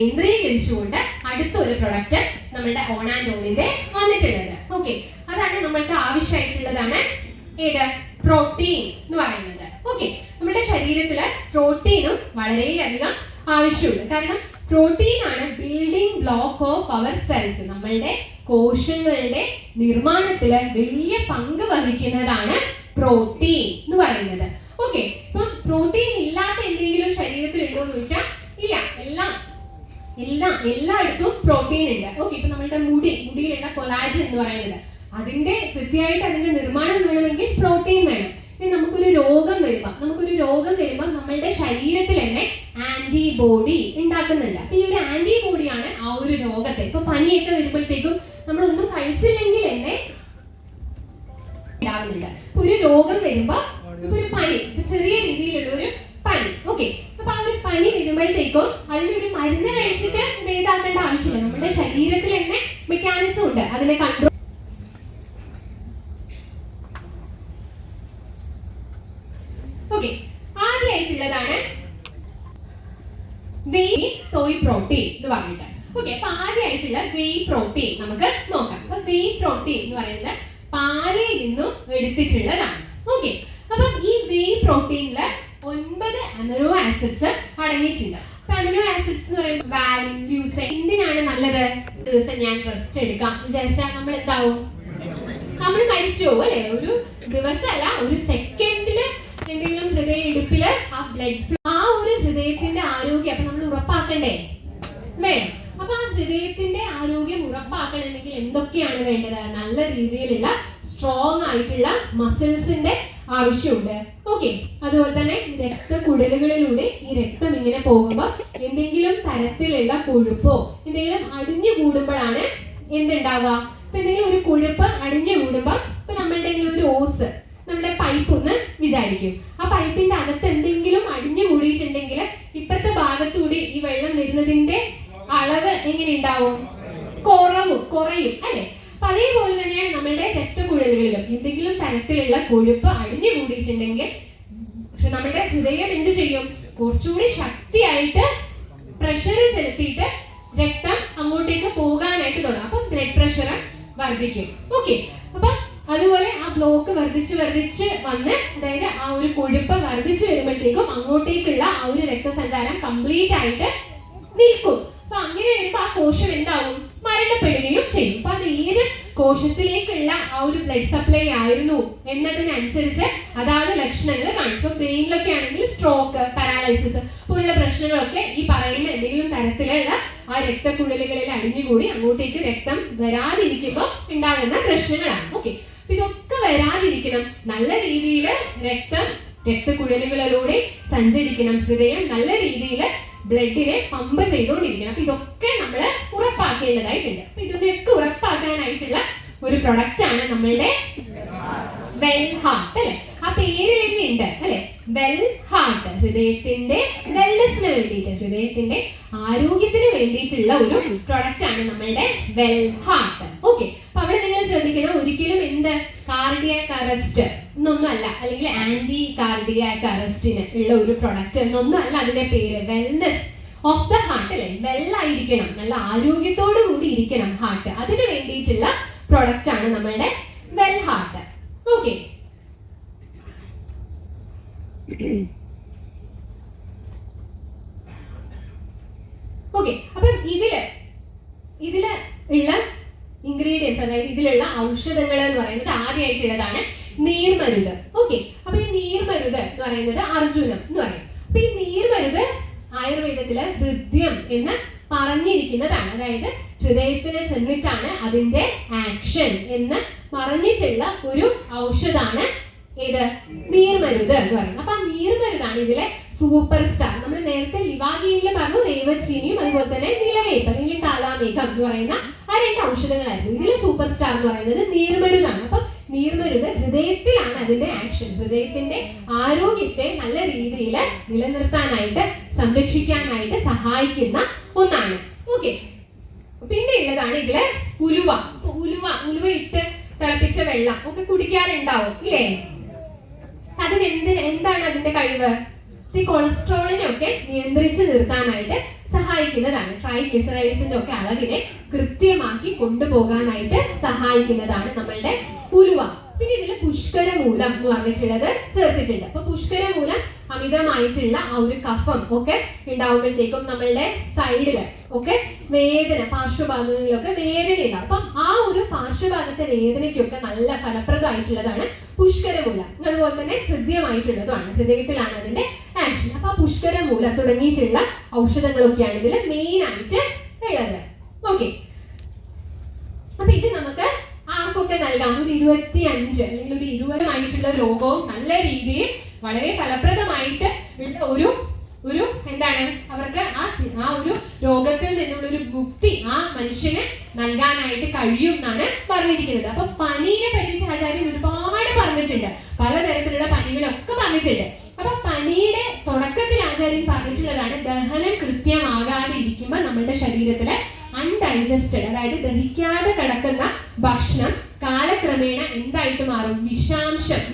കേന്ദ്രീകരിച്ചുകൊണ്ട് അടുത്തൊരു പ്രൊഡക്റ്റ് നമ്മളുടെ ഓൺ ആൻഡ് ഓണിന്റെ വന്നിട്ടുള്ളത്. ഓക്കെ, അതാണ് നമ്മൾക്ക് ആവശ്യമായിട്ടുള്ളതാണ് ഏത് പ്രോട്ടീൻ എന്ന് പറയുന്നത്. ഓക്കെ, നമ്മുടെ ശരീരത്തില് പ്രോട്ടീനും വളരെയധികം ആവശ്യമുണ്ട്. കാരണം പ്രോട്ടീൻ ആണ് building block of our cells. നമ്മളുടെ കോശങ്ങളുടെ നിർമ്മാണത്തില് വലിയ പങ്ക് വഹിക്കുന്നതാണ് പ്രോട്ടീൻ എന്ന് പറയുന്നത്. ഓക്കെ, ഇപ്പം പ്രോട്ടീൻ ഇല്ലാത്ത എന്തെങ്കിലും ശരീരത്തിൽ ഉണ്ടോ എന്ന് ചോദിച്ചാൽ ഇല്ല. എല്ലായിടത്തും പ്രോട്ടീൻ ഉണ്ട്. ഓക്കെ, ഇപ്പൊ നമ്മളുടെ മുടിയിലുള്ള കൊളാജൻ എന്ന് പറയുന്നത് അതിന്റെ കൃത്യമായിട്ട് അതിന്റെ നിർമ്മാണം വേണമെങ്കിൽ പ്രോട്ടീൻ വേണം. ഇനി നമുക്കൊരു രോഗം വരുമ്പോൾ നമ്മളുടെ ശരീരത്തിൽ തന്നെ ആന്റിബോഡി ഉണ്ടാക്കുന്നുണ്ട്. അപ്പൊ ഈ ഒരു ആന്റിബോഡിയാണ് ആ ഒരു രോഗത്തെ, ഇപ്പൊ പനിയൊക്കെ വരുമ്പോഴത്തേക്കും നമ്മളൊന്നും കഴിച്ചില്ലെങ്കിൽ തന്നെ ഉണ്ടാവുന്നുണ്ട്. ഒരു രോഗം വരുമ്പോ ഇപ്പൊ ഒരു പനി, ചെറിയ രീതിയിലുള്ള ഒരു പനി. ഓക്കെ, അപ്പൊ ആ ഒരു പനി വരുമ്പോഴത്തേക്കും അതിന്റെ ഒരു മരുന്ന് കഴിച്ചിട്ട് ഭേദാക്കേണ്ട ആവശ്യമില്ല. നമ്മുടെ ശരീരത്തിൽ തന്നെ മെക്കാനിസം ഉണ്ട് അതിനെ കൺട്രോൾ. ഓക്കെ, ആദ്യമായിട്ടുള്ളതാണ് വെയ് സോയ് പ്രോട്ടീൻ എന്ന് പറഞ്ഞിട്ട്. ഓക്കെ, അപ്പൊ ആദ്യമായിട്ടുള്ള വെയ് പ്രോട്ടീൻ നമുക്ക് നോക്കാം. അപ്പൊ വെയ് പ്രോട്ടീൻ എന്ന് പറയുന്നത് പാലിൽ നിന്നും എടുത്തിട്ടുള്ളതാണ്. ഓക്കെ, അപ്പൊ ഈ വെയ് പ്രോട്ടീനില് 9 അമിനോ ആസിഡ്സ് അടങ്ങിയിട്ടുണ്ട്. അമിനോ ആസിഡ്സ് എന്ന് പറയുമ്പോൾ വാല്യൂസ് എന്തിനാണ് നല്ലത്? ദിവസം ഞാൻ റെസ്റ്റ് എടുക്കാം വിചാരിച്ചാൽ നമ്മൾ എന്താവും? നമ്മൾ മരിച്ചു പോകും അല്ലെ? ഒരു ദിവസമല്ല, ഒരു സെക്കൻഡില് എന്തെങ്കിലും ഹൃദയ ഇടുപ്പില് ആ ബ്ലഡ് ഫ്ലോ, ആ ഒരു ഹൃദയത്തിന്റെ ആരോഗ്യം അപ്പൊ നമ്മൾ ഉറപ്പാക്കണ്ടേ? വേണം. അപ്പൊ ആ ഹൃദയത്തിന്റെ ആരോഗ്യം ഉറപ്പാക്കണമെങ്കിൽ എന്തൊക്കെയാണ് വേണ്ടത്? നല്ല രീതിയിലുള്ള സ്ട്രോങ് ആയിട്ടുള്ള മസിൽസിന്റെ ആവശ്യമുണ്ട്. ഓക്കെ, അതുപോലെ തന്നെ രക്തക്കുഴലുകളിലൂടെ ഈ രക്തം ഇങ്ങനെ പോകുമ്പോൾ എന്തെങ്കിലും തരത്തിലുള്ള കൊഴുപ്പോ എന്തെങ്കിലും അടിഞ്ഞു കൂടുമ്പോഴാണ് എന്തുണ്ടാവുക? ഇപ്പൊ എന്തെങ്കിലും ഒരു കൊഴുപ്പ് അടിഞ്ഞു കൂടുമ്പോൾ ഇപ്പൊ നമ്മളുടെ ഒരു ഓസ്, നമ്മുടെ പൈപ്പ് ഒന്ന് വിചാരിക്കും. ആ പൈപ്പിന്റെ അകത്ത് എന്തെങ്കിലും അടിഞ്ഞു കൂടിയിട്ടുണ്ടെങ്കിൽ ഇപ്പുറത്തെ ഭാഗത്തൂടി ഈ വെള്ളം വരുന്നതിന്റെ അളവ് എങ്ങനെ ഉണ്ടാവും? കുറയും അല്ലെ? അപ്പൊ അതേപോലെ തന്നെയാണ് നമ്മളുടെ രക്തക്കുഴലുകളിലും എന്തെങ്കിലും തരത്തിലുള്ള കൊഴുപ്പ് അടിഞ്ഞു കൂടിയിട്ടുണ്ടെങ്കിൽ നമ്മുടെ ഹൃദയം എന്ത് ചെയ്യും? കുറച്ചുകൂടി ശക്തിയായിട്ട് പ്രഷർ ചെലുത്തിയിട്ട് രക്തം അങ്ങോട്ടേക്ക് പോകാനായിട്ട് തുടങ്ങും. അപ്പൊ ബ്ലഡ് പ്രഷർ വർദ്ധിക്കും. ഓക്കെ, അപ്പൊ അതുപോലെ ആ ബ്ലോക്ക് വർദ്ധിച്ച് വന്ന്, അതായത് ആ ഒരു കൊഴുപ്പ് വർദ്ധിച്ചു വരുമ്പോഴത്തേക്കും അങ്ങോട്ടേക്കുള്ള ആ ഒരു രക്തസഞ്ചാരം കംപ്ലീറ്റ് ആയിട്ട് നിൽക്കും. അപ്പൊ അങ്ങനെ വരുമ്പോ ആ കോശം എന്താവും? മരണപ്പെടുകയും ചെയ്യും. അപ്പൊ അത് ഏത് കോശത്തിലേക്കുള്ള ആ ഒരു ബ്ലഡ് സപ്ലൈ ആയിരുന്നു എന്നതിനനുസരിച്ച് അതാത് ലക്ഷണങ്ങൾ കാണും. ഇപ്പൊ ബ്രെയിനിലൊക്കെ ആണെങ്കിൽ സ്ട്രോക്ക്, പാരാലൈസിസ് പോലുള്ള പ്രശ്നങ്ങളൊക്കെ ഈ പറയുന്ന എന്തെങ്കിലും തരത്തിലുള്ള ആ രക്തക്കുഴലുകളിൽ അടിഞ്ഞുകൂടി അങ്ങോട്ടേക്ക് രക്തം വരാതിരിക്കുമ്പോൾ ഉണ്ടാകുന്ന പ്രശ്നങ്ങളാണ്. ഓക്കെ, ഇതൊക്കെ വരാതിരിക്കണം. നല്ല രീതിയിൽ രക്തക്കുഴലുകളിലൂടെ സഞ്ചരിക്കണം. ഹൃദയം നല്ല രീതിയിൽ ബ്ലഡിനെ പമ്പ് ചെയ്തുകൊണ്ടിരിക്കണം. അപ്പൊ ഇതൊക്കെ നമ്മൾ ഉറപ്പാക്കേണ്ടതായിട്ടുണ്ട്. അപ്പൊ ഇതിനൊക്കെ ഉറപ്പാക്കാനായിട്ടുള്ള ഒരു പ്രൊഡക്റ്റ് ആണ് നമ്മളുടെ വെൽ ഹാർട്ട് അല്ലെ? ആ പേരിൽ തന്നെ ഉണ്ട് അല്ലെ? വെൽ ഹാർട്ട്, ഹൃദയത്തിന്റെ വെൽനെസ്സിന് വേണ്ടിയിട്ട്, ഹൃദയത്തിന്റെ ആരോഗ്യത്തിന് വേണ്ടിയിട്ടുള്ള ഒരു പ്രൊഡക്റ്റ് ആണ് നമ്മളുടെ വെൽ ഹാർട്ട്. ഓക്കെ, അപ്പൊ അവിടെ നിങ്ങൾ ശ്രദ്ധിക്കണം, ഒരിക്കലും എന്ത് കാർഡിയാക് അറസ്റ്റ് എന്നൊന്നും അല്ല, അല്ലെങ്കിൽ ആന്റി കാർഡിയാക് അറസ്റ്റിന് ഉള്ള ഒരു പ്രൊഡക്റ്റ് എന്നൊന്നും അല്ല അതിന്റെ പേര്. വെൽനെസ് ഓഫ് ദ ഹാർട്ട് അല്ലെ? വെല്ലായിരിക്കണം, നല്ല ആരോഗ്യത്തോടു കൂടി ഇരിക്കണം ഹാർട്ട്. അതിന് വേണ്ടിയിട്ടുള്ള പ്രൊഡക്റ്റ് ആണ് നമ്മളുടെ വെൽ ഹാർട്ട്. ഓക്കെ, ഓക്കെ, അപ്പം ഇതില് ഉള്ള ഇൻഗ്രീഡിയൻസ്, അതായത് ഇതിലുള്ള ഔഷധങ്ങൾ എന്ന് പറയുന്നത് ആദ്യമായിട്ടുള്ളതാണ് നീർമരുത്. ഓക്കെ, അപ്പൊ ഈ നീർമരുത് എന്ന് പറയുന്നത് അർജുനം എന്ന് പറയും. അപ്പൊ ഈ നീർമരുത് ആയുർവേദത്തില് ഹൃദ്യം എന്ന് പറഞ്ഞിരിക്കുന്നതാണ്. അതായത് ഹൃദയത്തിൽ ചെന്നിട്ടാണ് അതിന്റെ ആക്ഷൻ എന്ന് പറഞ്ഞിട്ടുള്ള ഒരു ഔഷധാണ് ഏത്? നീർമരുത് എന്ന് പറയുന്നത്. അപ്പൊ ആ നീർമരുതാണ് ഇതിലെ സൂപ്പർ സ്റ്റാർ. നമ്മൾ നേരത്തെ ലിവാഗിയിൽ പറഞ്ഞു റേവച്ചീനിയും അതുപോലെ തന്നെ നിലവേപ്പ് അല്ലെങ്കിൽ കാലാമേഘം എന്ന് പറയുന്ന ആ 2 ഔഷധങ്ങളായിരുന്നു. ഇതിലെ സൂപ്പർ സ്റ്റാർ എന്ന് പറയുന്നത് നീർമരുതാണ്. അപ്പൊ നീർമരുത് ഹൃദയത്തിലാണ് അതിന്റെ ആക്ഷൻ. ഹൃദയത്തിന്റെ ആരോഗ്യത്തെ നല്ല രീതിയിൽ നിലനിർത്താനായിട്ട്, സംരക്ഷിക്കാനായിട്ട് സഹായിക്കുന്ന ഒന്നാണ്. ഓക്കെ, പിന്നെ ഉള്ളതാണ് ഇതിലെ ഉലുവ. ഉലുവ ഇട്ട് തിളപ്പിച്ച വെള്ളം ഒക്കെ കുടിക്കാറുണ്ടാവും ഇല്ലേ? എന്താണ് അതിന്റെ കഴിവ്? ഈ കൊളസ്ട്രോളിനെ ഒക്കെ നിയന്ത്രിച്ച് നിർത്താനായിട്ട് സഹായിക്കുന്നതാണ്. ട്രൈഗ്ലിസറൈഡ്സിന്റെ ഒക്കെ അളവിനെ കൃത്യമാക്കി കൊണ്ടുപോകാനായിട്ട് സഹായിക്കുന്നതാണ് നമ്മളുടെ ഉലുവ. പിന്നെ ഇതിൽ പുഷ്കരമൂലം എന്ന് പറഞ്ഞിട്ടുള്ളത് ചേർത്തിട്ടുണ്ട്. അപ്പൊ പുഷ്കരമൂലം അമിതമായിട്ടുള്ള ആ ഒരു കഫം ഒക്കെ ഉണ്ടാവുമ്പോഴത്തേക്കും നമ്മളുടെ സൈഡില് ഒക്കെ വേദന, പാർശ്വഭാഗങ്ങളിലൊക്കെ വേദന ഉണ്ടാവും. അപ്പം ആ ഒരു പാർശ്വഭാഗത്തെ വേദനയ്ക്കൊക്കെ നല്ല ഫലപ്രദമായിട്ടുള്ളതാണ് പുഷ്കരമൂലം. അതുപോലെ തന്നെ ഹൃദയമായിട്ടുള്ളതുമാണ്, ഹൃദയത്തിലാണ് അതിന്റെ ആക്ഷൻ. അപ്പൊ ആ പുഷ്കരമൂലം തുടങ്ങിയിട്ടുള്ള ഔഷധങ്ങളൊക്കെയാണ് ഇതിൽ മെയിൻ ആയിട്ട് ഉള്ളത്. ഓക്കെ, അപ്പൊ ഇത് നമുക്ക് ആർക്കൊക്കെ നൽകാം? ഒരു 25 അല്ലെങ്കിൽ ഒരു 20 രോഗവും നല്ല രീതിയിൽ വളരെ ഫലപ്രദമായിട്ട് ഉള്ള ഒരു എന്താണ് അവർക്ക് ആ ഒരു രോഗത്തിൽ നിന്നുള്ള ഒരു മുക്തി ആ മനുഷ്യന് നൽകാനായിട്ട് കഴിയും എന്നാണ് പറഞ്ഞിരിക്കുന്നത്. അപ്പൊ പനിയെ പറ്റി ആചാര്യൻ ഒരുപാട് പറഞ്ഞിട്ടുണ്ട്, പലതരത്തിലുള്ള പനികളൊക്കെ പറഞ്ഞിട്ടുണ്ട്. അപ്പൊ പനിയുടെ തുടക്കത്തിൽ ആചാര്യൻ പറഞ്ഞിട്ടുള്ളതാണ് ദഹനം കൃത്യമാകാതെ ഇരിക്കുമ്പോൾ നമ്മുടെ ശരീരത്തിലെ അൺഡൈജസ്റ്റഡ്, അതായത് ദഹിക്കാതെ കിടക്കുന്ന ഭക്ഷണം കാലക്രമേണ എന്തായിട്ട് മാറും?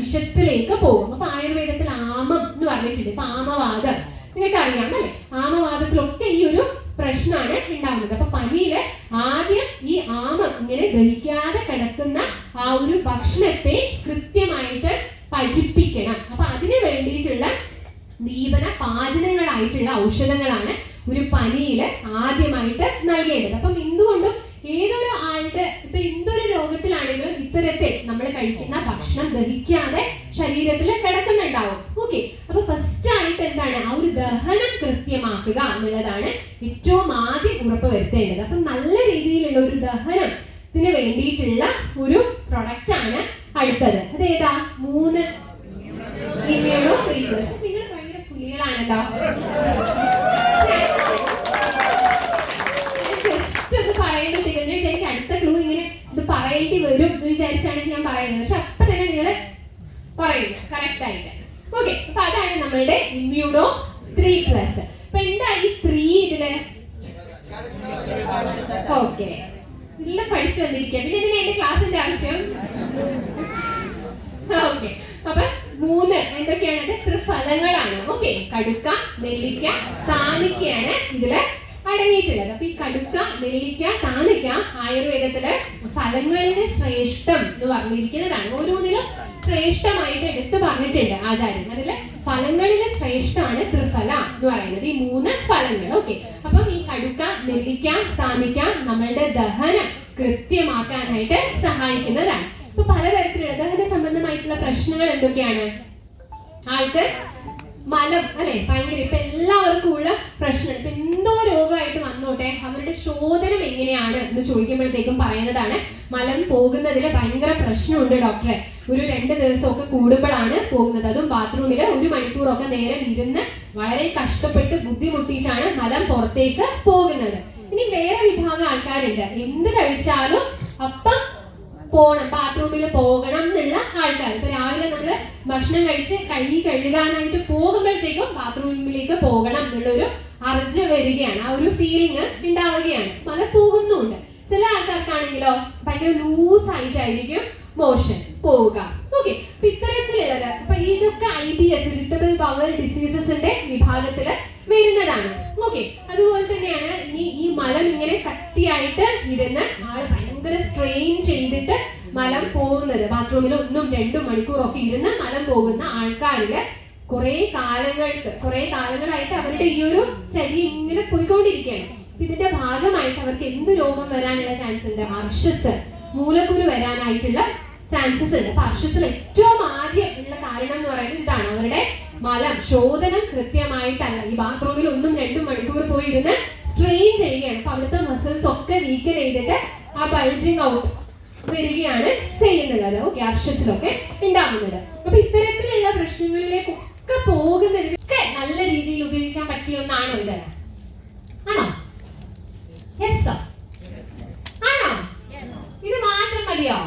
വിഷത്തിലേക്ക് പോകും. അപ്പൊ ആയുർവേദത്തിൽ ആമം എന്ന് പറഞ്ഞിട്ടുണ്ട്. ഇപ്പൊ ആമവാദം നിങ്ങൾക്ക് അറിയാം അല്ലെ? ആമവാദത്തിലൊക്കെ ഈ ഒരു പ്രശ്നമാണ് ഉണ്ടാവുന്നത്. അപ്പൊ പനിയില് ആദ്യം ഈ ആമം ഇങ്ങനെ ദഹിക്കാതെ കിടക്കുന്ന ആ ഒരു ഭക്ഷണത്തെ കൃത്യമായിട്ട് പചിപ്പിക്കണം. അപ്പൊ അതിന് വേണ്ടിയിട്ടുള്ള ദീപന പാചനങ്ങളായിട്ടുള്ള ഔഷധങ്ങളാണ് ഒരു പനിയില് ആദ്യമായിട്ട് നൽകേണ്ടത്. അപ്പം എന്തുകൊണ്ടും ഏതൊരു ആളുടെ ഇപ്പൊ എന്തൊരു രോഗത്തിലാണെങ്കിലും ഇത്തരത്തിൽ നമ്മൾ കഴിക്കുന്ന ഭക്ഷണം ദഹിക്കാതെ ശരീരത്തിൽ കിടക്കുന്നുണ്ടാവും. ഓക്കെ, അപ്പൊ ഫസ്റ്റ് ആയിട്ട് എന്താണ് ആ ഒരു ദഹനം കൃത്യമാക്കുക എന്നുള്ളതാണ് ഏറ്റവും ആദ്യം ഉറപ്പ് വരുത്തേണ്ടത്. അപ്പൊ നല്ല രീതിയിലുള്ള ഒരു ദഹനത്തിന് വേണ്ടിയിട്ടുള്ള ഒരു പ്രൊഡക്റ്റ് ആണ് അടുത്തത്. അതേതാ? 3 ഇമ്മ്യൂണോപ്രീക്കേഴ്സ്. നിങ്ങൾ ഭയങ്കര പുലികളാണല്ലോ. അടുത്ത ക്ലൂ ഇങ്ങനെ ഇത് പറയേണ്ടി വരും എന്ന് വിചാരിച്ചാണ് ഞാൻ പറയുന്നത്. പക്ഷെ അപ്പൊ തന്നെ നിങ്ങൾ പറയുന്നു കറക്റ്റ് ആയിട്ട്. ഓക്കെ, അപ്പൊ അതാണ് നമ്മളുടെ ഇമ്മ്യൂണോ 3+. അപ്പൊ എന്താ ഈ 3 ഇതില്? ഓക്കെ, എല്ലാം പഠിച്ചു വന്നിരിക്കുക. പിന്നെ ഇതിന് എന്റെ ക്ലാസിന്റെ ആവശ്യം. ഓക്കെ, അപ്പൊ 3 എന്തൊക്കെയാണ്? ത്രിഫലങ്ങളാണ്. ഓക്കെ, കടുക്ക, നെല്ലിക്ക, താനിക്കയാണ് ഇതില് അടങ്ങിയിട്ടുള്ളത്. അപ്പൊ ഈ കടുക്ക, നെല്ലിക്ക, താനിക്ക ആയുർവേദത്തില് ഫലങ്ങളിലെ ശ്രേഷ്ഠം എന്ന് പറഞ്ഞിരിക്കുന്നതാണ്. ഓരോന്നിലും ശ്രേഷ്ഠമായിട്ട് എടുത്തു പറഞ്ഞിട്ടുണ്ട് ആചാര്യൻ. അതില് ഫലങ്ങളിലെ ശ്രേഷ്ഠമാണ് ത്രിഫല എന്ന് പറയുന്നത്, ഈ 3 ഫലങ്ങൾ. ഓക്കെ, അപ്പം ഈ കടുക്ക, നെല്ലിക്ക, താനിക്ക നമ്മളുടെ ദഹനം കൃത്യമാക്കാനായിട്ട് സഹായിക്കുന്നതാണ്. ഇപ്പൊ പലതരത്തിലുള്ള ദഹന സംബന്ധമായിട്ടുള്ള പ്രശ്നങ്ങൾ എന്തൊക്കെയാണ്? ആൾക്ക് മലം അല്ലെ ഭയങ്കര, ഇപ്പൊ എല്ലാവർക്കും ഉള്ള പ്രശ്നം. ഇപ്പൊ എന്തോ രോഗമായിട്ട് വന്നോട്ടെ, അവരുടെ ശോധനം എങ്ങനെയാണ് എന്ന് ചോദിക്കുമ്പോഴത്തേക്കും പറയുന്നതാണ് മലം പോകുന്നതിൽ ഭയങ്കര പ്രശ്നമുണ്ട് ഡോക്ടറെ. ഒരു 2 ദിവസമൊക്കെ കൂടുമ്പോഴാണ് പോകുന്നത്. അതും ബാത്റൂമിൽ 1 മണിക്കൂറൊക്കെ നേരം ഇരുന്ന് വളരെ കഷ്ടപ്പെട്ട് ബുദ്ധിമുട്ടിയിട്ടാണ് മലം പുറത്തേക്ക് പോകുന്നത്. ഇനി വേറെ വിഭാഗം ആൾക്കാരുണ്ട്, എന്ത് കഴിച്ചാലും അപ്പം പോകണം, ബാത്റൂമിൽ പോകണം എന്നുള്ള ആൾക്കാർ. ഇപ്പൊ രാവിലെ നമ്മള് ഭക്ഷണം കഴിച്ച് കഴുകാനായിട്ട് പോകുമ്പോഴത്തേക്കും ബാത്റൂമിലേക്ക് പോകണം എന്നുള്ളൊരു അർജ വരികയാണ്, ആ ഒരു ഫീലിംഗ് ഉണ്ടാവുകയാണ്. മല പോകുന്നുണ്ട്. ചില ആൾക്കാർക്കാണെങ്കിലോ ഭയങ്കര ലൂസ് ആയിട്ടായിരിക്കും മോഷൻ പോവുക. ഓക്കെ, അപ്പൊ ഇത്തരത്തിലുള്ളത് ഇപ്പൊ ഇതൊക്കെ IBS ഇറിറ്റബിൾ ബവൽ ഡിസീസസിന്റെ വിഭാഗത്തില് വരുന്നതാണ്. ഓക്കെ, അതുപോലെ തന്നെയാണ് ഈ മലം ഇങ്ങനെ കട്ടിയായിട്ട് ഇരുന്ന് ആള് ഭയങ്കര സ്ട്രെയിൻ ചെയ്തിട്ട് മലം പോകുന്നത്, ബാത്റൂമിൽ 1-2 മണിക്കൂറൊക്കെ ഇരുന്ന് മലം പോകുന്ന ആൾക്കാരില് കുറെ കാലങ്ങളായിട്ട് അവരുടെ ഈ ഒരു ചരി ഇങ്ങനെ പോയിക്കൊണ്ടിരിക്കുകയാണ്. ഇതിന്റെ ഭാഗമായിട്ട് അവർക്ക് എന്ത് രോഗം വരാനുള്ള ചാൻസ് ഉണ്ട്? അർഷസ്, മൂലക്കുരു വരാനായിട്ടുള്ള ചാൻസസ് ഉണ്ട്. അപ്പൊ അർഷസിൽ ഏറ്റവും ആദ്യം ഉള്ള കാരണം എന്ന് പറയുന്നത് ഇതാണ്, അവരുടെ മലം ശോധനം കൃത്യമായിട്ടല്ല. ഈ ബാത്റൂമിൽ 1-2 മണിക്കൂർ പോയി ഇരുന്ന് സ്ട്രെയിൻ ചെയ്യുകയാണ്. അപ്പൊ അവിടുത്തെ മസിൽസ് ഒക്കെ വീക്കൻ ചെയ്തിട്ട് ആ ബൾജിങ് ഔട്ട് വരികയാണ് ചെയ്യുന്നത്. ഓക്കെ, അർഷസിലൊക്കെ ഉണ്ടാകുന്നത്. അപ്പൊ ഇത്തരത്തിലുള്ള പ്രശ്നങ്ങളിലേക്കൊക്കെ പോകുന്നതിനൊക്കെ നല്ല രീതിയിൽ ഉപയോഗിക്കാൻ പറ്റിയ ഒന്നാണോ ഇത്? ആണോ? യെസ് ആണോ? ഇത് മാത്രം മതിയോ?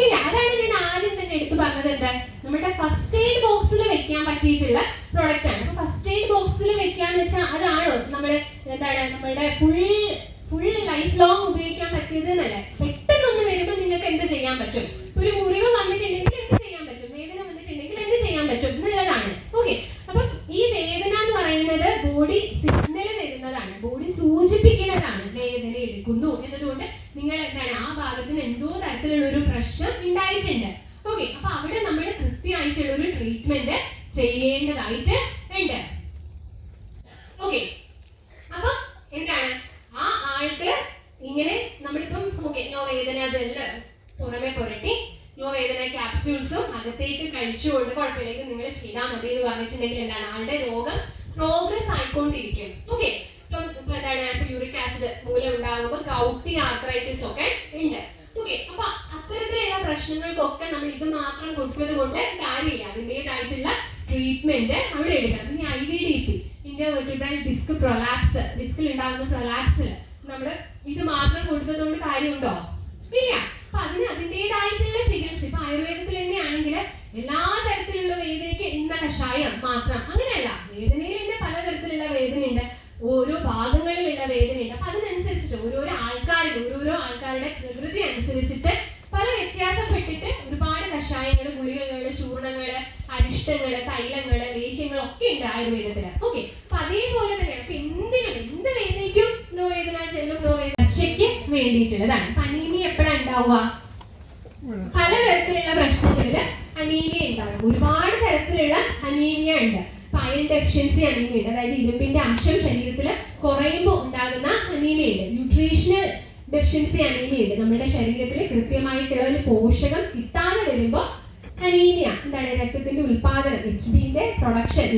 ഇല്ല, അതാണ് ഞാൻ ആദ്യം തന്നെ എടുത്തു പറഞ്ഞത്. എന്താ, നമ്മുടെ ഫസ്റ്റ് എയ്ഡ് ബോക്സിൽ വെക്കാൻ പറ്റിയിട്ടുള്ള പ്രൊഡക്റ്റ് ആണ്. അപ്പൊ ഫസ്റ്റ് എയ്ഡ് ബോക്സിൽ വെക്കാന്ന് വെച്ചാൽ അതാണോ നമ്മുടെ എന്താണ് നമ്മളുടെ ഫുൾ ലൈഫ് ലോങ് ഉപയോഗിക്കാൻ പറ്റിയത് എന്നല്ല. പെട്ടെന്നൊന്ന് വരുമ്പോൾ നിങ്ങൾക്ക് എന്ത് ചെയ്യാൻ പറ്റും? ഒരു മുറിവ് വന്നിട്ടുണ്ടെങ്കിൽ എന്ത് ചെയ്യാൻ പറ്റും? വേദന വന്നിട്ടുണ്ടെങ്കിൽ എന്ത് ചെയ്യാൻ പറ്റും എന്നുള്ളതാണ്. ഓക്കെ, അപ്പൊ ഈ വേദന എന്ന് പറയുന്നത് ബോഡി സിഗ്നൽ തരുന്നതാണ്. എടുക്കുന്നു എന്നതുകൊണ്ട് നിങ്ങൾ എന്താണ് ആ ഭാഗത്തിന് എന്തോ തരത്തിലുള്ള ഒരു പ്രശ്നം ഉണ്ടായിട്ടുണ്ട്. ഓക്കെ, അപ്പൊ അവിടെ നമ്മൾ കൃത്യമായിട്ടുള്ള ഒരു ട്രീറ്റ്മെന്റ് ചെയ്യേണ്ടതായിട്ട് ഉണ്ട്. ഓക്കെ, അപ്പൊ എന്താണ് ആ ആൾക്ക് ഇങ്ങനെ നമ്മളിപ്പം ഓക്കെ നോവേദന ജെല്ല് പുറമെ പുരട്ടി നോവേദന ക്യാപ്സ്യൂൾസും അകത്തേക്ക് കഴിച്ചുകൊണ്ട് കുഴപ്പമില്ലെങ്കിൽ നിങ്ങൾ ചെയ്താൽ മതി എന്ന് പറഞ്ഞിട്ടുണ്ടെങ്കിൽ എന്താണ് ആളുടെ രോഗം പ്രോഗ്രസ് ആയിക്കൊണ്ടിരിക്കും. ഓക്കെ, ഇപ്പം എന്താണ് യൂറിക് ആസിഡ് മൂലം ഉണ്ടാകുമ്പോൾ ഗൗട്ടി ആർത്രൈറ്റിസ് ഒക്കെ ഉണ്ട്. ഓക്കെ, അപ്പൊ അത്തരത്തിലുള്ള പ്രശ്നങ്ങൾക്കൊക്കെ നമ്മൾ ഇത് മാത്രം കൊടുത്തത് കൊണ്ട് കാര്യമില്ല, അതിൻ്റെതായിട്ടുള്ള ട്രീറ്റ്മെന്റ് അവിടെ എടുക്കണം. ഇനി IVDP ഇന്റർവെർട്ടിബ്രൽ ഡിസ്ക് പ്രൊലാപ്സ്, ഡിസ്കിൽ ഉണ്ടാകുന്ന പ്രൊലാപ്സിൽ നമ്മൾ ഇത് മാത്രം കൊടുത്തതുകൊണ്ട് കാര്യമുണ്ടോ? ഇല്ല. അപ്പൊ അതിന് അതിൻ്റെതായിട്ടുള്ള ചികിത്സ ഇപ്പൊ ആയുർവേദത്തിൽ തന്നെയാണെങ്കിൽ എല്ലാ തരത്തിലുള്ള വേദനയ്ക്ക് ഇന്ന കഷായം മാത്രം അങ്ങനെയല്ല, വേദനയിൽ തന്നെ പലതരത്തിലുള്ള വേദനയുണ്ട്, ഓരോ ഭാഗങ്ങളിലുള്ള വേദനയുണ്ട്. അപ്പൊ അതിനനുസരിച്ചിട്ട് ഓരോരോ ആൾക്കാരുടെ പ്രകൃതി അനുസരിച്ചിട്ട് പല വ്യത്യാസപ്പെട്ടിട്ട് ഒരുപാട് കഷായങ്ങള്, ഗുളികകള്, ചൂർണങ്ങള്, അരിഷ്ടങ്ങള്, തൈലങ്ങള്, ലേഹ്യങ്ങൾ ഒക്കെ ഉണ്ട് ആയുർവേദത്തില്. ഓക്കെ, അപ്പൊ അതേപോലെ തന്നെയാണ് ഇപ്പൊ എന്ത് വേദനയ്ക്കും നോവേദന ചെല്ലും രക്ഷയ്ക്ക് വേണ്ടിയിട്ടുള്ളതാണ്. അനീമിയ എപ്പോഴാണ് ഉണ്ടാവുക? പലതരത്തിലുള്ള പ്രശ്നങ്ങളില് അനീമിയ ഉണ്ടാകും. ഒരുപാട് തരത്തിലുള്ള അനീമിയ ഉണ്ട്. അയൺ ഡെഫിഷ്യൻസി അനീമിയ ഉണ്ട്, അതായത് ഇരുമ്പിന്റെ അംശം ശരീരത്തിൽ കുറയുമ്പോൾ ഉണ്ടാകുന്ന അനീമിയ ഉണ്ട്. ന്യൂട്രീഷണൽ ഡെഫിഷ്യൻസി അനീമിയ ഉണ്ട്, നമ്മുടെ ശരീരത്തിൽ കൃത്യമായിട്ടുള്ള ഒരു പോഷകം കിട്ടാതെ വരുമ്പോൾ അനീമിയ എന്താണ് രക്തത്തിന്റെ ഉൽപാദനം, HBന്റെ പ്രൊഡക്ഷൻ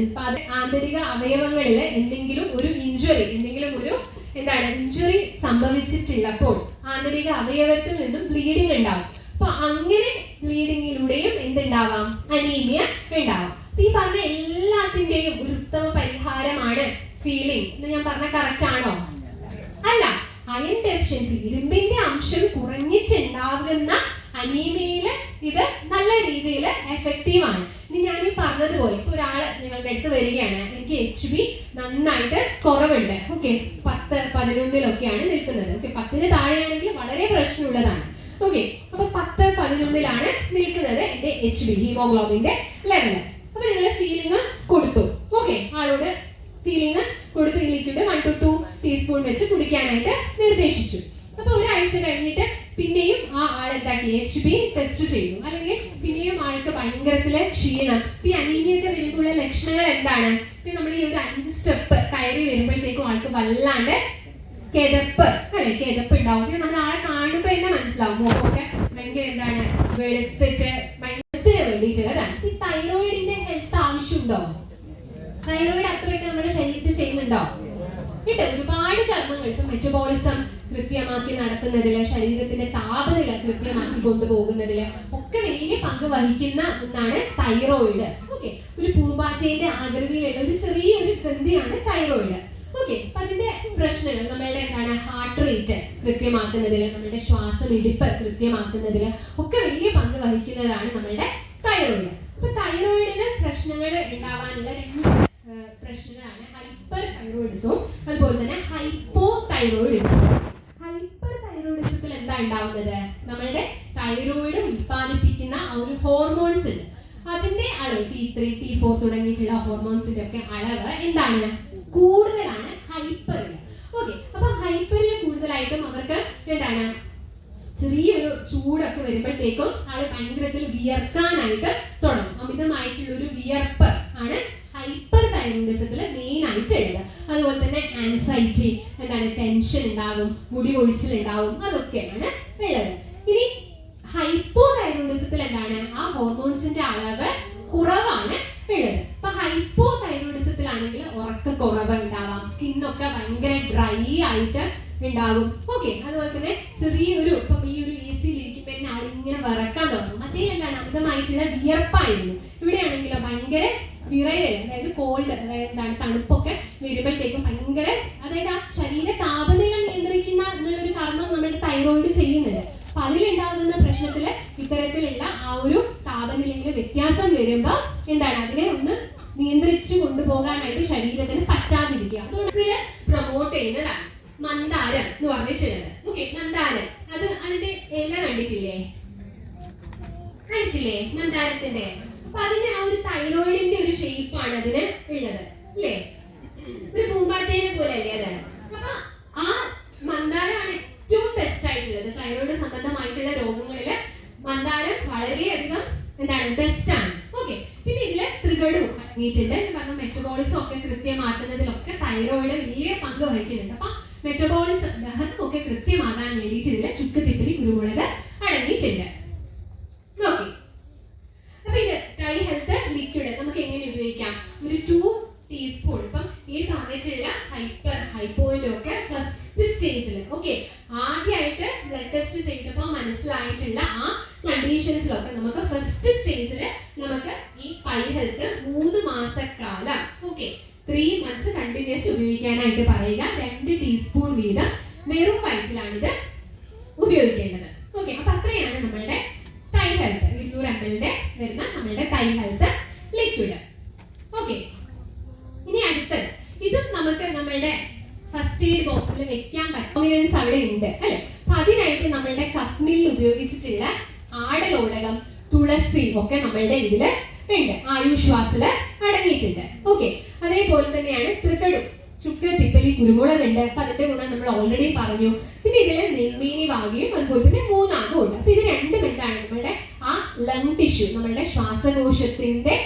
ആന്തരിക അവയവങ്ങളിൽ എന്തെങ്കിലും ഒരു ഇഞ്ചുറി സംഭവിച്ചിട്ടുള്ളപ്പോൾ ആന്തരിക അവയവത്തിൽ നിന്നും ബ്ലീഡിംഗ് ഉണ്ടാവും. അപ്പൊ അങ്ങനെ ബ്ലീഡിങ്ങിലൂടെയും എന്തുണ്ടാവാം? അനീമിയ ഉണ്ടാവാം. ഈ പറഞ്ഞ എല്ലാത്തിന്റെയും ഒരു ഉത്തമ പരിഹാരമാണ് ഫീലിംഗ് എന്ന് ഞാൻ പറഞ്ഞ കറക്റ്റ് ആണോ? അല്ല. അയൺ ഡെഫിഷ്യൻസി, ഇരുമ്പിന്റെ അംശം കുറഞ്ഞിട്ടുണ്ടാകുന്ന അനീമിയയില് ഇത് നല്ല രീതിയിൽ എഫക്റ്റീവ് ആണ്. ഇനി ഞാൻ ഈ പറഞ്ഞതുപോലെ ഇപ്പൊ ഒരാള് നിങ്ങളുടെ അടുത്ത് വരികയാണ്, എനിക്ക് HB നന്നായിട്ട് കുറവുണ്ട്. ഓക്കെ, 10-11 നിൽക്കുന്നത്. ഓക്കെ, 10 താഴെയാണെങ്കിൽ വളരെ പ്രശ്നമുള്ളതാണ്. ഓക്കെ, അപ്പൊ 10-11 നിൽക്കുന്നത് എന്റെ HB ഹീമോഗ്ലോബിന്റെ ലെവല്. അപ്പൊ നിങ്ങൾ ഫീലിംഗ് കൊടുത്തു. ഓക്കെ, ആളോട് ഫീലിംഗ് കൊടുത്ത് ലിക്വിഡ് 1 to 2 ടീസ്പൂൺ വെച്ച് കുടിക്കാനായിട്ട് നിർദ്ദേശിച്ചു. അപ്പൊ ഒരാഴ്ച കഴിഞ്ഞിട്ട് പിന്നെയും ആ ആൾ എന്താക്കി HB ടെസ്റ്റ് ചെയ്തു, അല്ലെങ്കിൽ പിന്നെയും ആൾക്ക് ഭയങ്കരത്തില് ക്ഷീണം. ഈ അനീമിയൊക്കെ വരുമ്പോഴുള്ള ലക്ഷണങ്ങൾ എന്താണ്? നമ്മൾ ഈ ഒരു 5 സ്റ്റെപ്പ് കയറി വരുമ്പോഴത്തേക്കും ആൾക്ക് വല്ലാണ്ട് കിതപ്പ് ഉണ്ടാവും. പിന്നെ നമ്മൾ ആളെ കാണുമ്പോൾ തന്നെ മനസ്സിലാവും, മുഖമൊക്കെ ഭയങ്കര എന്താണ് വെളുത്തിട്ട് ഭയങ്കരത്തിന് വേണ്ടിയിട്ടുള്ളതാണ്. ഈ തൈറോയിഡിന്റെ ഹെൽത്ത് ആവശ്യമുണ്ടോ? തൈറോയിഡ് അത്രയൊക്കെ നമ്മുടെ ശരീരത്തിൽ ചെയ്യുന്നുണ്ടോ? കേട്ടോ, ഒരുപാട് കർമ്മങ്ങൾ ഇപ്പൊ മെറ്റബോളിസം കൃത്യമാക്കി നടത്തുന്നതില്, ശരീരത്തിന്റെ താപനില കൃത്യമാക്കി കൊണ്ടുപോകുന്നതില് ഒക്കെ വലിയ പങ്ക് വഹിക്കുന്ന ഒന്നാണ് തൈറോയിഡ്. ഓക്കെ, ഒരു പൂമ്പാറ്റയുടെ ആകൃതിയിലുള്ള ഒരു ചെറിയൊരു ഗ്രന്ഥിയാണ് തൈറോയിഡ്. ഓക്കെ, അപ്പൊ അതിന്റെ പ്രശ്നങ്ങൾ നമ്മളുടെ എന്താണ് ഹാർട്ട് റേറ്റ് കൃത്യമാക്കുന്നതില്, നമ്മുടെ ശ്വാസം ഇടിപ്പ് കൃത്യമാക്കുന്നതില് ഒക്കെ വലിയ പങ്ക് വഹിക്കുന്നതാണ് നമ്മളുടെ തൈറോയിഡ്. അപ്പൊ തൈറോയിഡിന് പ്രശ്നങ്ങൾ ഉണ്ടാവാനുള്ള 2 പ്രശ്നങ്ങളാണ് ഹൈപ്പർ തൈറോയിഡിസവും അതുപോലെ തന്നെ ഹൈപ്പോ തൈറോയിഡിസം. ഹൈപ്പർ തൈറോയിഡിസത്തിൽ എന്താ ഉണ്ടാവുന്നത്? നമ്മളുടെ തൈറോയിഡ് ഉൽപ്പാദിപ്പിക്കുന്ന ആ ഒരു ഹോർമോൺസ് ഉണ്ട്, അതിന്റെ അളവ് T3 T4 തുടങ്ങിയിട്ടുള്ള ഹോർമോൺസിന്റെ ഒക്കെ അളവ് എന്താണ്? കൂടുതലാണ് ഹൈപ്പറിൽ. ഓക്കെ, അപ്പൊ ഹൈപ്പറിൽ കൂടുതലായിട്ടും അവർക്ക് എന്താണ് ചെറിയൊരു ചൂടൊക്കെ വരുമ്പോഴത്തേക്കും ആള് ഭയങ്കരത്തിൽ വിയർക്കാനായിട്ട് തുടങ്ങും. അമിതമായിട്ടുള്ള ഒരു വിയർപ്പ് ആണ് ഹൈപ്പർ തൈറോയിഡിസത്തിൽ മെയിൻ ആയിട്ട് ഉള്ളത്. അതുപോലെ തന്നെ ആൻസൈറ്റി, എന്താണ് ടെൻഷൻ ഉണ്ടാകും, മുടി കൊഴിച്ചിൽ ഉണ്ടാകും, അതൊക്കെയാണ് ഉള്ളത്. ഇനി ഹൈപ്പോ തൈറോയിഡിസത്തിൽ എന്താണ് ആ ഹോർമോൺസിന്റെ അളവ് കുറവാണ് ഉള്ളത്. അപ്പൊ ഹൈപ്പോ തൈറോയിഡിസത്തിലാണെങ്കിൽ ഉറക്കക്കുറവ് ഉണ്ടാവാം, സ്കിന്നൊക്കെ ഭയങ്കര ഡ്രൈ ആയിട്ട് ഉണ്ടാകും. ഓക്കെ, അതുപോലെ തന്നെ ചെറിയൊരു ഇപ്പം ഈ ഒരു AC ഇരിക്കുമ്പോൾ ആളിങ്ങനെ വിറക്കാൻ തുടങ്ങും. മറ്റേ എന്താണ് അമിതമായിട്ടുള്ള വിയർപ്പായിരുന്നു. ഇവിടെയാണെങ്കിലോ ഭയങ്കര വിറയൽ, അതായത് കോൾഡ്, അതായത് എന്താണ് തണുപ്പൊക്കെ വരുമ്പോഴത്തേക്കും ഭയങ്കര, അതായത് ആ ശരീര താപനില നിയന്ത്രിക്കുന്ന എന്നുള്ളൊരു കർമ്മം നമ്മുടെ തൈറോയിഡ് ചെയ്യുന്നുണ്ട്. അപ്പൊ അതിലുണ്ടാകുന്ന പ്രശ്നത്തില് ഇത്തരത്തിലുള്ള ആ ഒരു താപനിലയിൽ വ്യത്യാസം വരുമ്പോ എന്താണ് അതിനെ ഒന്ന് നിയന്ത്രിച്ചു കൊണ്ടുപോകാനായിട്ട് ശരീരത്തിന് പറ്റാതിരിക്കുക. അതുകൊണ്ട് പ്രൊമോട്ട് ചെയ്യുന്നതാണ് മന്ദാരം എന്ന് പറഞ്ഞിട്ടുള്ളത്. ഓക്കെ, മന്ദാരം അതിന്റെ ഇല കണ്ടിട്ടില്ലേ മന്ദാരത്തിന്റെ? അപ്പൊ അതിന്റെ ആ ഒരു തൈറോയിഡിന്റെ ഒരു ഷേപ്പാണ് അതിന് ഉള്ളത്, അല്ലേ? ഒരു പൂമ്പാറ്റേനെ പോലെ അല്ലേ അത്? അപ്പൊ ആ മന്ദാരമാണ് ആയിട്ടുള്ളത് തൈറോയിഡ് സംബന്ധമായിട്ടുള്ള രോഗങ്ങളിൽ മന്ദാരം വളരെയധികം എന്താണ് ബെസ്റ്റ് ആണ്. ഓക്കെ, പിന്നെ ഇതില് ത്രികടു അടങ്ങിയിട്ടുണ്ട്. പറഞ്ഞ മെറ്റബോളിസം ഒക്കെ കൃത്യമാക്കുന്നതിലൊക്കെ തൈറോയിഡ് വലിയ പങ്ക് വഹിക്കുന്നുണ്ട്. അപ്പൊ മെറ്റബോളിസം ദഹനം ഒക്കെ കൃത്യമാകാൻ വേണ്ടിയിട്ട് ഇതില് ചുക്ക് തിപ്പലി കുരുമുളക് അടങ്ങിയിട്ടുണ്ട്. ഓക്കെ, അപ്പൊ ഇത് ടൈ ഹെൽത്ത് ലിക്വിഡ് നമുക്ക് എങ്ങനെ ഉപയോഗിക്കാം? ഒരു 2 ടീസ്പൂൺ. ഇപ്പം ഈ പറഞ്ഞിട്ടുള്ള ഹൈപ്പോയിന്റും ഒക്കെ ഫസ്റ്റ് സ്റ്റേജിൽ ഓക്കെ ആദ്യമായിട്ട് ബ്ലഡ് ടെസ്റ്റ് ചെയ്തപ്പോൾ മനസ്സിലായിട്ടുള്ള ആ കണ്ടീഷൻസിലൊക്കെ നമുക്ക് ഫസ്റ്റ് സ്റ്റേജിൽ നമുക്ക് ഈ പൈ ഹെൽത്ത് 3 മാസക്കാലം ഓക്കെ 3 months കണ്ടിന്യൂസ് ഉപയോഗിക്കാനായിട്ട് പറയുക. 2 ടീസ്പൂൺ വീതം വെറും വയറ്റിലാണിത് ഉപയോഗിക്കേണ്ടത്. ഓക്കെ, അപ്പൊ അത്രയാണ് നമ്മളുടെ തൈ ഹെൽത്ത് 200 ml വരുന്ന നമ്മളുടെ തൈ ഹെൽത്ത് ലിക്വിഡ്. ഓക്കെ, ഇനി അടുത്തത് ഇതും നമുക്ക് നമ്മളുടെ ഫസ്റ്റ് എയ്ഡ് ബോക്സിൽ വെക്കാൻ പറ്റും. അവിടെ ഉണ്ട് അല്ലെ? അപ്പൊ അതിനായിട്ട് നമ്മളുടെ കഫ്നിൽ ഉപയോഗിച്ചിട്ടുള്ള ആടലോടകം, തുളസി ഒക്കെ നമ്മളുടെ ഇതില് ഉണ്ട്, ആയുശ്വാസില് അടങ്ങിയിട്ടുണ്ട്. ഓക്കെ, അതേപോലെ തന്നെയാണ് ത്രികടു, ചുക്ക് തിപ്പലി കുരുമുളക് ഉണ്ട്. അപ്പൊ അതിന്റെ ഗുണം നമ്മൾ ഓൾറെഡി പറഞ്ഞു. പിന്നെ ഇതില് നെന്മീനി വാകിയും അതുപോലെ തന്നെ മൂന്നാകും ഉണ്ട്. അപ്പൊ ഇത് രണ്ടും എന്താണ് നമ്മളുടെ ആ ലങ് ടിഷ്യൂ, നമ്മളുടെ ശ്വാസകോശത്തിന്റെ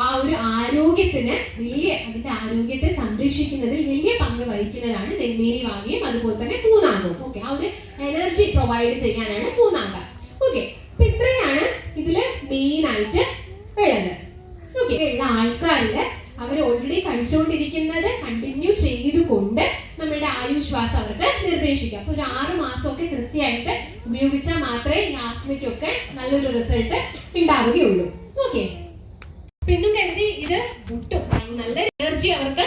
ആ ഒരു ആരോഗ്യത്തിന് അതിന്റെ ആരോഗ്യത്തെ സംരക്ഷിക്കുന്നതിൽ വലിയ പങ്ക് വഹിക്കുന്നതാണ് നെന്മേനി വാകിയും അതുപോലെ തന്നെ പൂനാകവും. ഓക്കെ, ആ ഒരു എനർജി പ്രൊവൈഡ് ചെയ്യാനാണ് പൂനാക. ഓക്കെ, അപ്പൊ ഇത്രയാണ് ഇതില് മെയിൻ ആയിട്ട് ഉള്ളത്. ഓക്കെ, ഉള്ള ആൾക്കാരില് അവർ ഓൾറെഡി കഴിച്ചുകൊണ്ടിരിക്കുന്നത് കണ്ടിന്യൂ ചെയ്തുകൊണ്ട് നമ്മളുടെ ആയുശ്വാസം അവർക്ക് നിർദ്ദേശിക്കാം. അപ്പൊ ഒരു 6 മാസമൊക്കെ കൃത്യമായിട്ട് ഉപയോഗിച്ചാൽ മാത്രമേ ഈ ആസ്മയ്ക്കൊക്കെ നല്ലൊരു റിസൾട്ട് ഉണ്ടാവുകയുള്ളൂ. ഓക്കെ, പിന്നും കരുതി ഇത് ഒട്ടും നല്ല എനർജി അവർക്ക്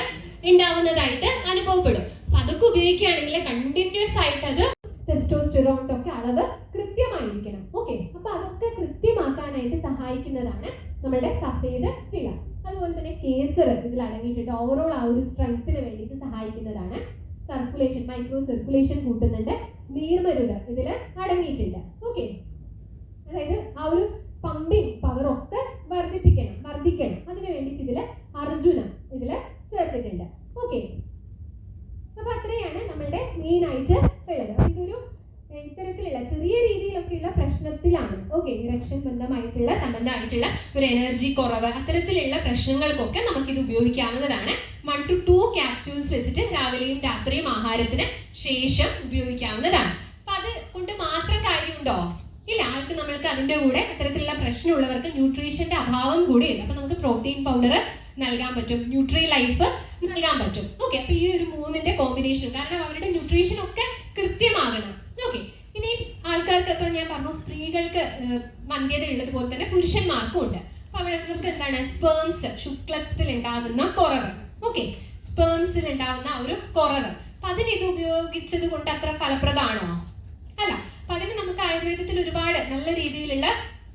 ഉണ്ടാവുന്നതായിട്ട് അനുഭവപ്പെടും. അപ്പൊ അതൊക്കെ ഉപയോഗിക്കുകയാണെങ്കിൽ കണ്ടിന്യൂസ് ആയിട്ട് അത് ടെസ്റ്റോസ്റ്റിറോണിന്റെ ഒക്കെ അളവ് കൃത്യമായിരിക്കണം. ഓക്കെ, അപ്പൊ അതൊക്കെ കൃത്യമാക്കാനായിട്ട് സഹായിക്കുന്നതാണ് നമ്മുടെ സഫേദ് ഇല. അതുപോലെ തന്നെ കേസർ ഇതിൽ അടങ്ങിയിട്ടുണ്ട്. ഓവറോൾ ആ ഒരു സ്ട്രെങ്ത്തിന് വേണ്ടിയിട്ട് സഹായിക്കുന്നതാണ്. സർക്കുലേഷൻ, മൈക്രോ സർക്കുലേഷൻ കൂട്ടുന്നുണ്ട്. നീർമരുത് ഇതിൽ അടങ്ങിയിട്ടുണ്ട്. ഓക്കെ, അതായത് ആ ഒരു പമ്പിങ് പവർ ഒക്കെ വർദ്ധിക്കണം. അതിനു വേണ്ടിയിട്ട് ഇതില് അർജുനം ഇതില് ചേർത്തിട്ടുണ്ട്. ഓക്കെ, അപ്പൊ അത്രയാണ് നമ്മളുടെ മെയിൻ ആയിട്ട് ഉള്ളത്. അപ്പൊ ഇതൊരു ഇത്തരത്തിലുള്ള ചെറിയ രീതിയിലൊക്കെയുള്ള പ്രശ്നത്തിലാണ് ഓക്കെ ഇറക്ഷൻ സംബന്ധമായിട്ടുള്ള ഒരു എനർജി കുറവ്, അത്തരത്തിലുള്ള പ്രശ്നങ്ങൾക്കൊക്കെ നമുക്കിത് ഉപയോഗിക്കാവുന്നതാണ്. 1 to 2 ക്യാപ്സ്യൂൾസ് വെച്ചിട്ട് രാവിലെയും രാത്രിയും ആഹാരത്തിന് ശേഷം ഉപയോഗിക്കാവുന്നതാണ്. അപ്പൊ അത് കൊണ്ട് മാത്രം കാര്യമുണ്ടോ? ഇല്ല, ആൾക്ക് നമ്മൾക്ക് അതിന്റെ കൂടെ അത്തരത്തിലുള്ള പ്രശ്നമുള്ളവർക്ക് ന്യൂട്രീഷന്റെ അഭാവം കൂടി ഉണ്ട്. അപ്പൊ നമുക്ക് പ്രോട്ടീൻ പൗഡർ നൽകാൻ പറ്റും, ന്യൂട്രി ലൈഫ് നൽകാൻ പറ്റും. ഓക്കെ, അപ്പൊ ഈ ഒരു 3ന്റെ കോമ്പിനേഷൻ, കാരണം അവരുടെ ന്യൂട്രീഷൻ ഒക്കെ കൃത്യമാകണം. ഓക്കെ, ഇനി ആൾക്കാർക്ക് ഇപ്പൊ ഞാൻ പറഞ്ഞു സ്ത്രീകൾക്ക് വന്ധ്യത ഉള്ളതുപോലെ തന്നെ പുരുഷന്മാർക്കും ഉണ്ട്. അപ്പൊ അവർക്ക് എന്താണ് സ്പേംസ്, ശുക്ലത്തിൽ ഉണ്ടാകുന്ന കുറവ്. ഓക്കെ, സ്പേംസിൽ ഉണ്ടാകുന്ന ഒരു കുറവ്. അപ്പൊ അതിന് ഇത് ഉപയോഗിച്ചത് കൊണ്ട് അത്ര ഫലപ്രദമാണോ? അല്ല. അപ്പൊ അതിന് നമുക്ക് ആയുർവേദത്തിൽ ഒരുപാട് നല്ല രീതിയിലുള്ള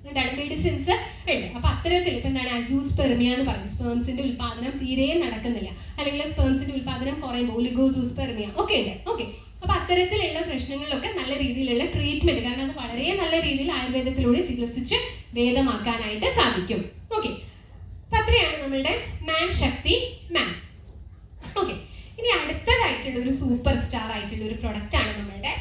എന്താണ് മെഡിസിൻസ് ഉണ്ട്. അപ്പൊ അത്തരത്തിൽ ഇപ്പൊ എന്താണ് അസൂസ്പെർമിയ എന്ന് പറയും. സ്പേംസിന്റെ ഉൽപാദനം തീരെ നടക്കുന്നില്ല, അല്ലെങ്കിൽ സ്പേംസിന്റെ ഉൽപാദനം കുറയുമ്പോൾ ഒലിഗോസൂസ്പെർമിയ ഒക്കെ ഉണ്ട്. ഓക്കെ, അപ്പൊ അത്തരത്തിലുള്ള പ്രശ്നങ്ങളിലൊക്കെ നല്ല രീതിയിലുള്ള ട്രീറ്റ്മെന്റ്, കാരണം അത് വളരെ നല്ല രീതിയിൽ ആയുർവേദത്തിലൂടെ ചികിത്സിച്ച് ഭേദമാക്കാനായിട്ട് സാധിക്കും. ഓക്കെ, അപ്പൊ അത്രയാണ് നമ്മളുടെ മാൻ ശക്തി മാൻ. ഓക്കെ, ഇനി അടുത്തതായിട്ടുള്ള ഒരു സൂപ്പർ സ്റ്റാർ ആയിട്ടുള്ള ഒരു പ്രൊഡക്റ്റ് ആണ് നമ്മളുടെ